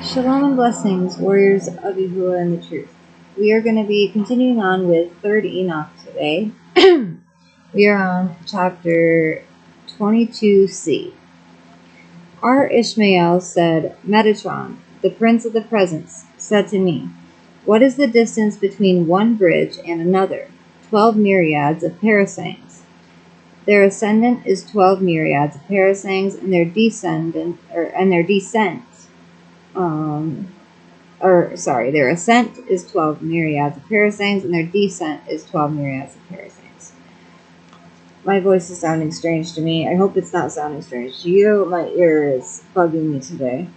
Shalom and Blessings, warriors of Yahuwah and the truth. We are going to be continuing on with 3rd Enoch today. We are on chapter 22c. Our Ishmael said, Metatron, the prince of the presence, said to me, what is the distance between one bridge and another? 12 myriads of parasangs. Their ascendant is 12 myriads of parasangs, and their descent their ascent is 12 myriads of parasangs, and their descent is 12 myriads of parasangs. My voice is sounding strange to me. I hope it's not sounding strange to you. My ear is bugging me today.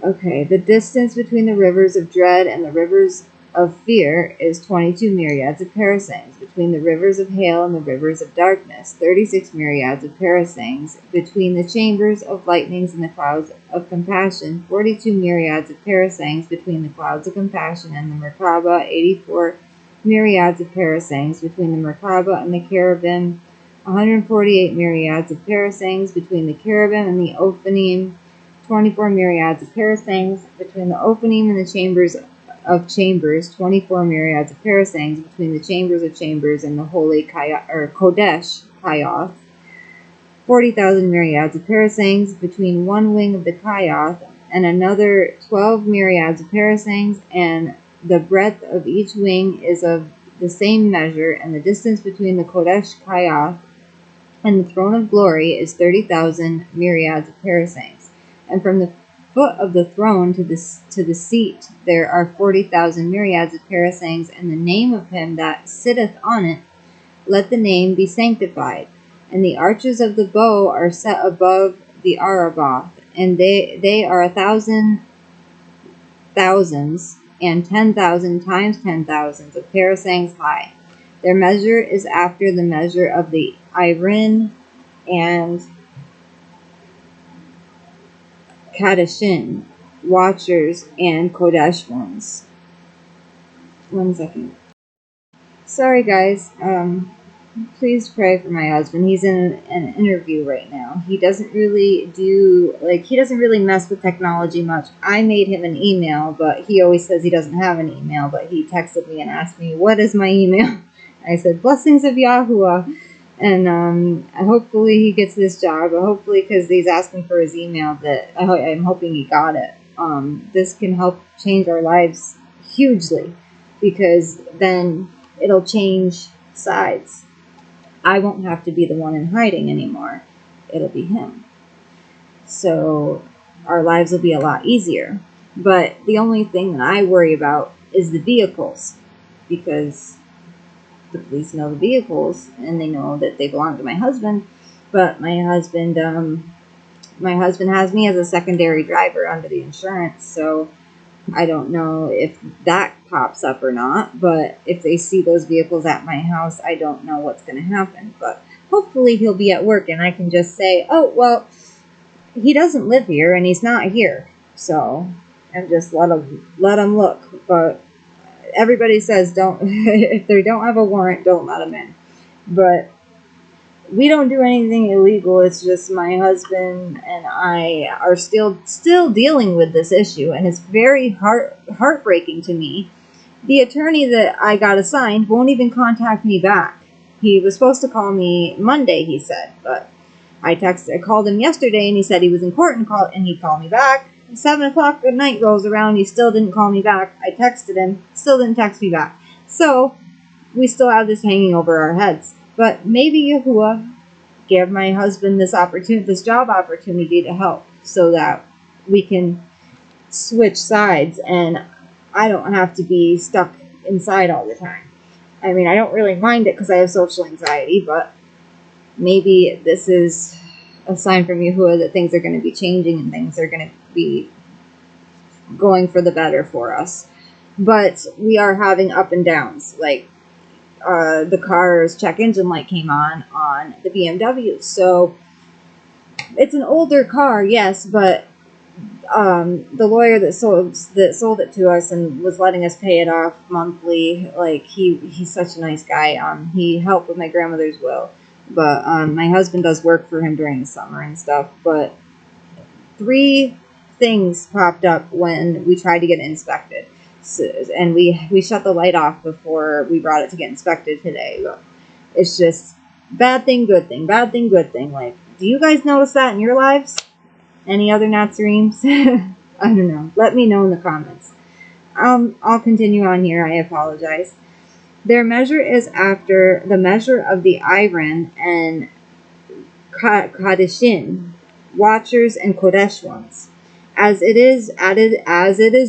Okay, the distance between the rivers of dread and the rivers of fear is 22 myriads of parasangs. Between the rivers of hail and the rivers of darkness, 36 myriads of parasangs. Between the chambers of lightnings and the clouds of compassion, 42 myriads of parasangs. Between the clouds of compassion and the Merkabah, 84 myriads of parasangs. Between the Merkabah and the cherubim, 148 myriads of parasangs. Between the cherubim and the Ophanim, 24 myriads of parasangs. Between the Ophanim and the chambers of chambers, 24 myriads of parasangs. Between the chambers of chambers and the holy Kodesh Kayoth, 40,000 myriads of parasangs. Between one wing of the Kayoth and another, 12 myriads of parasangs, and the breadth of each wing is of the same measure, and the distance between the Kodesh Kayoth and the throne of glory is 30,000 myriads of parasangs. And from the foot of the throne to the seat there are 40,000 myriads of parasangs, and the name of him that sitteth on it, let the name be sanctified. And the arches of the bow are set above the Araboth, and they are 1,000 thousands and 10,000 times 10,000s of parasangs high. Their measure is after the measure of the Irin and Kadeshin, watchers, and Kodesh ones. 1 second. Sorry guys, please pray for my husband. He's in an interview right now. He doesn't really mess with technology much. I made him an email, but he always says he doesn't have an email, but he texted me and asked me, what is my email? I said, Blessings of Yahuwah. And hopefully he gets this job. Hopefully, because he's asking for his email, that I'm hoping he got it. This can help change our lives hugely, because then it'll change sides. I won't have to be the one in hiding anymore. It'll be him. So our lives will be a lot easier. But the only thing that I worry about is the vehicles, because the police know the vehicles and they know that they belong to my husband, but my husband has me as a secondary driver under the insurance, so I don't know if that pops up or not. But if they see those vehicles at my house, I don't know what's going to happen. But hopefully he'll be at work and I can just say, oh, well, he doesn't live here and he's not here, so, and just let him look. But everybody says if they don't have a warrant, don't let them in. But we don't do anything illegal. It's just my husband and I are still dealing with this issue, and it's very heartbreaking to me. The attorney that I got assigned won't even contact me back. He was supposed to call me Monday, he said, but I called him yesterday, and he said he was in court, and he'd call me back. 7 o'clock at night rolls around, he still didn't call me back. I texted him, still didn't text me back. So we still have this hanging over our heads. But maybe Yahuwah give my husband this job opportunity to help, so that we can switch sides and I don't have to be stuck inside all the time. I mean, I don't really mind it because I have social anxiety, but maybe this is a sign from Yahuwah that things are going to be changing and things are going to be going for the better for us. But we are having up and downs. Like the car's check engine light came on the BMW. So it's an older car, yes, but the lawyer that sold it to us and was letting us pay it off monthly, like he's such a nice guy. He helped with my grandmother's will. But my husband does work for him during the summer and stuff. But 3 things popped up when we tried to get it inspected. So, and we shut the light off before we brought it to get inspected today. It's just bad thing, good thing, bad thing, good thing. Like, do you guys notice that in your lives? Any other Nazarenes? I don't know. Let me know in the comments. I'll continue on here. I apologize. Their measure is after the measure of the Iran and Kadishin, watchers and Kodesh ones. As it is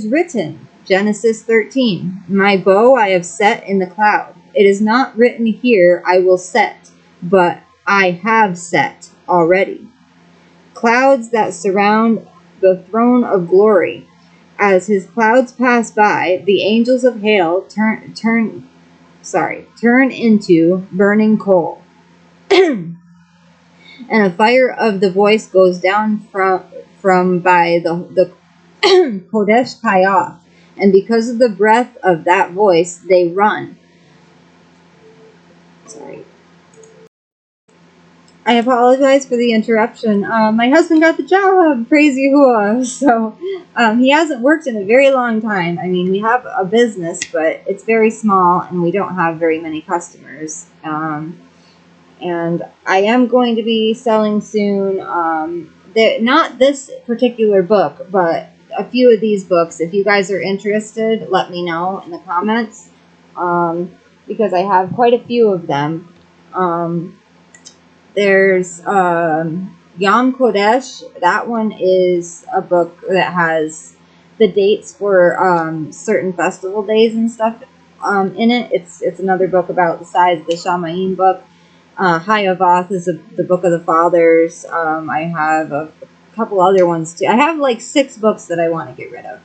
written, Genesis 13, my bow I have set in the cloud. It is not written here, I will set, but I have set already. Clouds that surround the throne of glory. As his clouds pass by, the angels of hail turn into burning coal. And a fire of the voice goes down from by the Kodesh Kayoth, and because of the breath of that voice, they run. Sorry. I apologize for the interruption. My husband got the job, praise Yahuwah. So he hasn't worked in a very long time. I mean, we have a business, but it's very small, and we don't have very many customers. And I am going to be selling soon, not this particular book, but a few of these books. If you guys are interested, let me know in the comments, because I have quite a few of them. There's Yom Kodesh. That one is a book that has the dates for certain festival days and stuff in it. It's another book about the size of the Shamayim book. Hayavoth is the Book of the Fathers. I have a couple other ones too. I have like 6 books that I want to get rid of.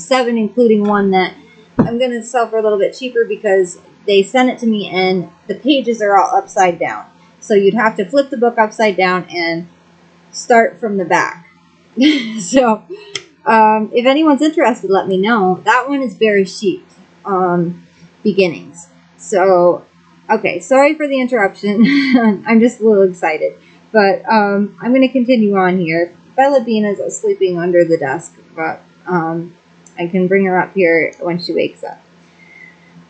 7, including one that I'm going to sell for a little bit cheaper because they sent it to me and the pages are all upside down. So you'd have to flip the book upside down and start from the back. So if anyone's interested, let me know. That one is Bereshit, beginnings. So okay, sorry for the interruption. I'm just a little excited. But I'm going to continue on here. Bella Bina's sleeping under the desk, but I can bring her up here when she wakes up.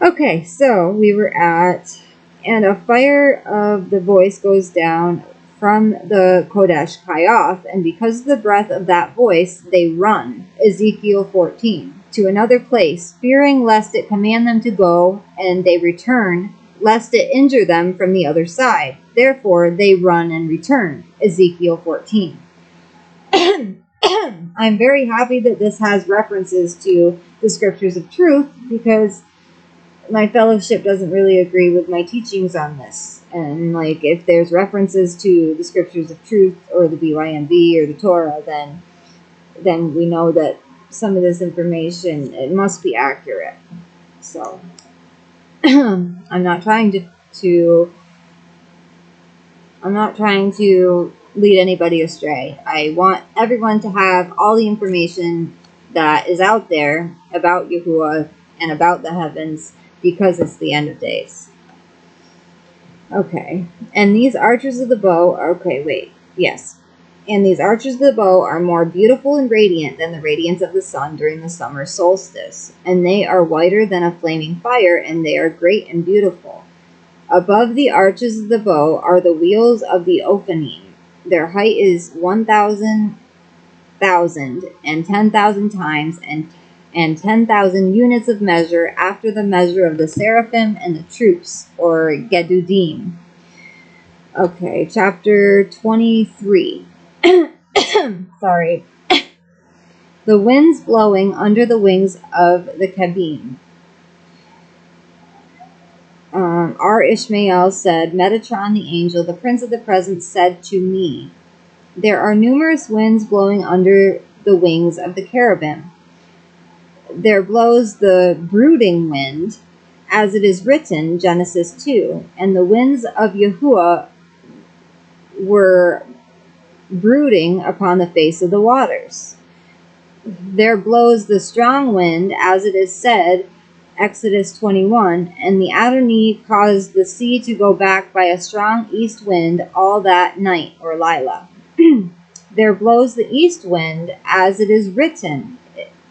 Okay, so we were at, and a fire of the voice goes down from the Kodesh Kayoth, and because of the breath of that voice, they run, Ezekiel 14, to another place, fearing lest it command them to go, and they return, lest it injure them from the other side. Therefore, they run and return. Ezekiel 14. I'm very happy that this has references to the scriptures of truth, because my fellowship doesn't really agree with my teachings on this. And like, if there's references to the scriptures of truth or the BYMV or the Torah, then we know that some of this information, it must be accurate. So I'm not trying to lead anybody astray. I want everyone to have all the information that is out there about Yahuwah and about the heavens, because it's the end of days. Okay, and these archers of the bow are, and these archers of the bow are more beautiful and radiant than the radiance of the sun during the summer solstice, and they are whiter than a flaming fire, and they are great and beautiful. Above the arches of the bow are the wheels of the Ophanim. Their height is 1,000 and 10,000 times, and 10,000 units of measure, after the measure of the seraphim and the troops, or Gedudim. Okay, chapter 23. Sorry. The winds blowing under the wings of the Kabim. R. Ishmael said, Metatron the angel, the prince of the present, said to me, there are numerous winds blowing under the wings of the cherubim. There blows the brooding wind, as it is written, Genesis 2, and the winds of Yahuwah were brooding upon the face of the waters. There blows the strong wind, as it is said, Exodus 21, and the Adonai caused the sea to go back by a strong east wind all that night, or Lila. There blows the east wind, as it is written,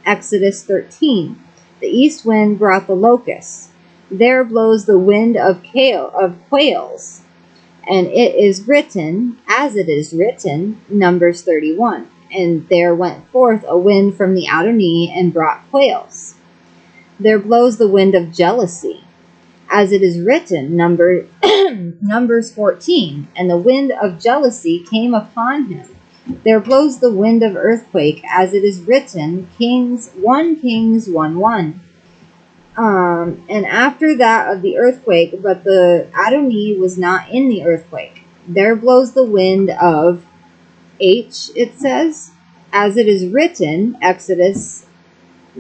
Exodus 13. The east wind brought the locusts. There blows the wind of quails, and it is written, as it is written, Numbers 31. And there went forth a wind from the outer knee and brought quails. There blows the wind of jealousy, as it is written, Numbers 14. And the wind of jealousy came upon him. There blows the wind of earthquake, as it is written, Kings 1:1. And after that of the earthquake, but the Adonai was not in the earthquake. There blows the wind of H, it says, as it is written, Exodus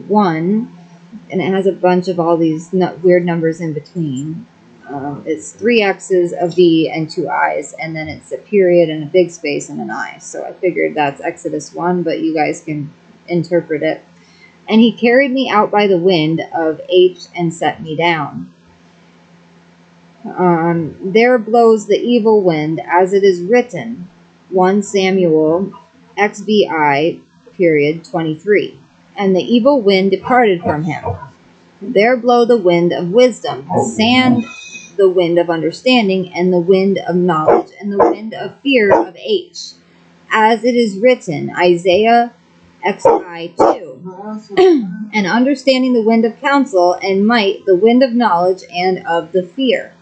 1, and it has a bunch of all these weird numbers in between. It's 3 X's, a V, and 2 I's, and then it's a period and a big space and an I. So I figured that's Exodus 1, but you guys can interpret it. And he carried me out by the wind of H and set me down. There blows the evil wind, as it is written, 1 Samuel, XBI, period, 23. And the evil wind departed from him. There blow the wind of wisdom, sand, the wind of understanding, and the wind of knowledge, and the wind of fear of H. As it is written, Isaiah XI 2. And understanding the wind of counsel, and might, the wind of knowledge, and of the fear.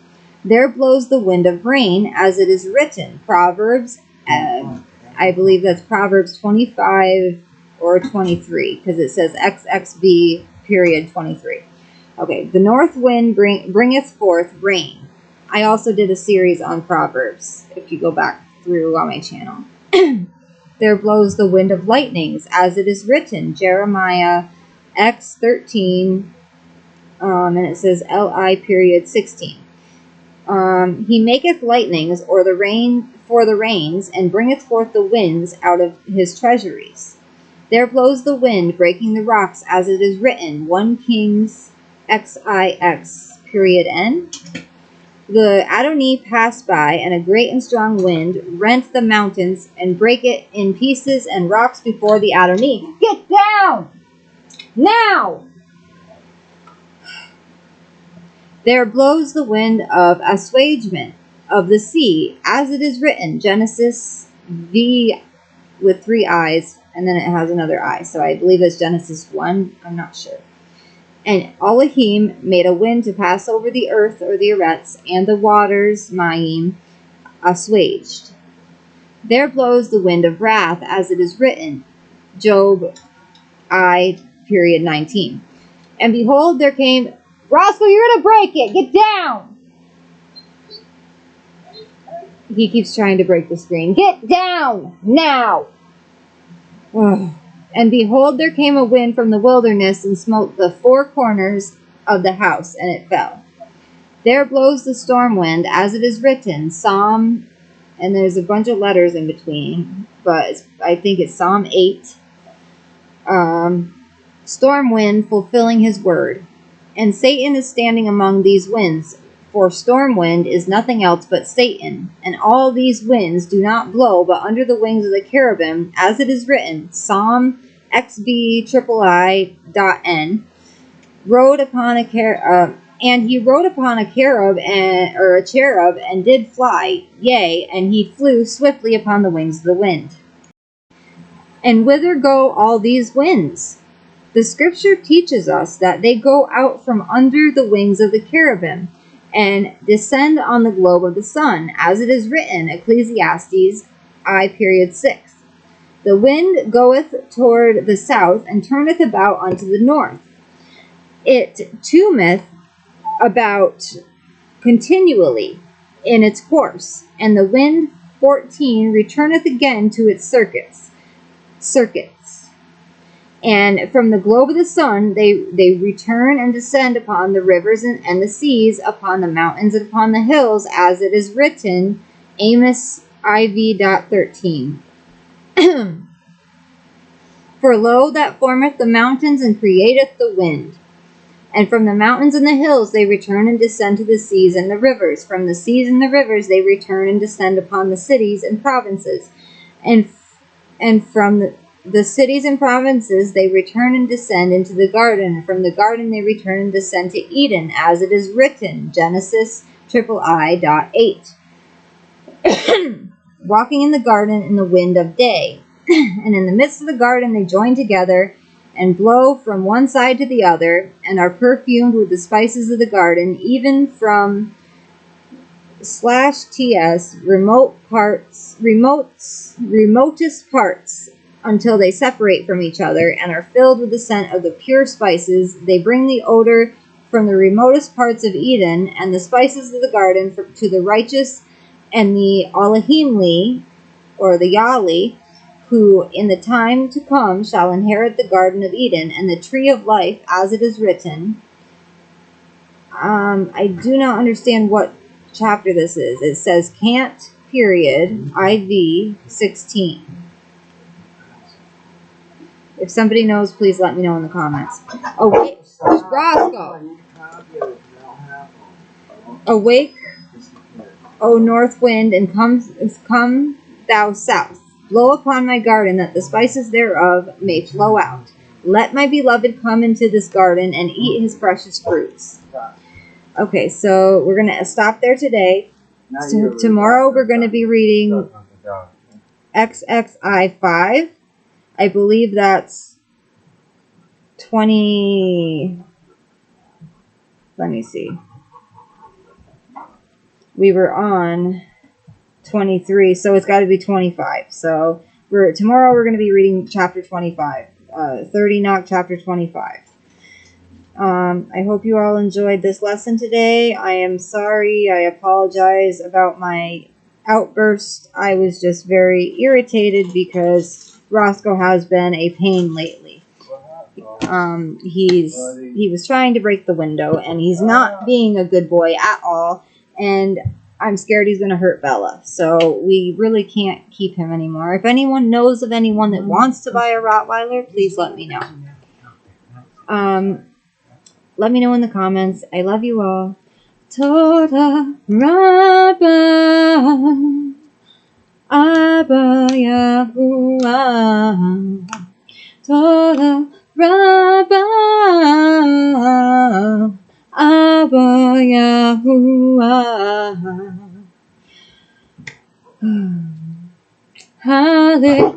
There blows the wind of rain, as it is written, Proverbs, I believe that's Proverbs 25 or 23, because it says XXB, period, 23. Okay, the north wind bringeth forth rain. I also did a series on Proverbs, if you go back through on my channel. There blows the wind of lightnings, as it is written, Jeremiah X 13, and it says LI period 16. He maketh lightnings, or the rain for the rains, and bringeth forth the winds out of his treasuries. There blows the wind, breaking the rocks, as it is written, 1 Kings XIX, period N. The Adonai passed by, and a great and strong wind rent the mountains, and brake it in pieces and rocks before the Adonai. Get down! Now! There blows the wind of assuagement of the sea, as it is written, Genesis V with 3 I's, and then it has another I. So I believe it's Genesis 1. I'm not sure. And Elohim made a wind to pass over the earth, or the Eretz, and the waters, Mayim, assuaged. There blows the wind of wrath, as it is written, Job I, period 19. And behold, there came... Roscoe, you're going to break it! Get down! He keeps trying to break the screen. Get down! Now! Ugh. And behold, there came a wind from the wilderness, and smote the 4 corners of the house, and it fell. There blows the storm wind, as it is written, Psalm, and there's a bunch of letters in between, but I think it's Psalm 8. Storm wind fulfilling his word. And Satan is standing among these winds, for storm wind is nothing else but Satan. And all these winds do not blow, but under the wings of the cherubim, as it is written, Psalm XBIII.N, rode upon a cherub, and he rode upon a cherub, or a cherub, and did fly, yea, and he flew swiftly upon the wings of the wind. And whither go all these winds? The scripture teaches us that they go out from under the wings of the cherubim, and descend on the globe of the sun, as it is written, Ecclesiastes I, period 6. The wind goeth toward the south, and turneth about unto the north. It toometh about continually in its course, and the wind 14 returneth again to its circuits. And from the globe of the sun they return and descend upon the rivers and the seas, upon the mountains and upon the hills, as it is written, Amos IV.13. For lo, that formeth the mountains and createth the wind. And from the mountains and the hills they return and descend to the seas and the rivers. From the seas and the rivers they return and descend upon the cities and provinces. And And from the cities and provinces they return and descend into the garden, and from the garden they return and descend to Eden, as it is written, Genesis III.8. Walking in the garden in the wind of day. And in the midst of the garden they join together and blow from one side to the other, and are perfumed with the spices of the garden, even from /TS remotest parts, until they separate from each other and are filled with the scent of the pure spices. They bring the odor from the remotest parts of Eden and the spices of the garden to the righteous and the Elohimli, or the Yali, who in the time to come shall inherit the garden of Eden and the tree of life, as it is written. I do not understand what chapter this is. It says Cant, period, IV 16. If somebody knows, please let me know in the comments. Awake, Roscoe. Awake, O north wind, and come thou south. Blow upon my garden, that the spices thereof may flow out. Let my beloved come into this garden and eat his precious fruits. Okay, so we're going to stop there today. So tomorrow we're going to be reading XXI 5. I believe that's 20. Let me see. We were on 23, so it's got to be 25. So tomorrow we're going to be reading chapter 25. 30 Enoch, chapter 25. I hope you all enjoyed this lesson today. I am sorry. I apologize about my outburst. I was just very irritated because Roscoe has been a pain lately. He was trying to break the window, and he's not being a good boy at all, and I'm scared he's going to hurt Bella. So we really can't keep him anymore. If anyone knows of anyone that wants to buy a Rottweiler, please let me know. Let me know in the comments. I love you all. Toda Rabba Abba Yahuwah. Toda Rabba Abba Yahuwah. Hallelujah.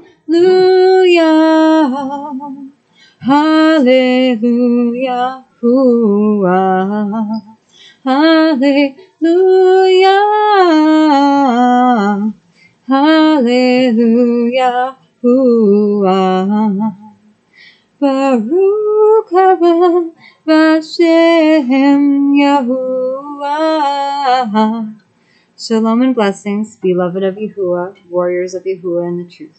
Hallelujah. Hallelujah. Hallelujah. Baruch haba Vashem Yahuwah. Shalom and blessings, beloved of Yahuwah, warriors of Yahuwah in the truth.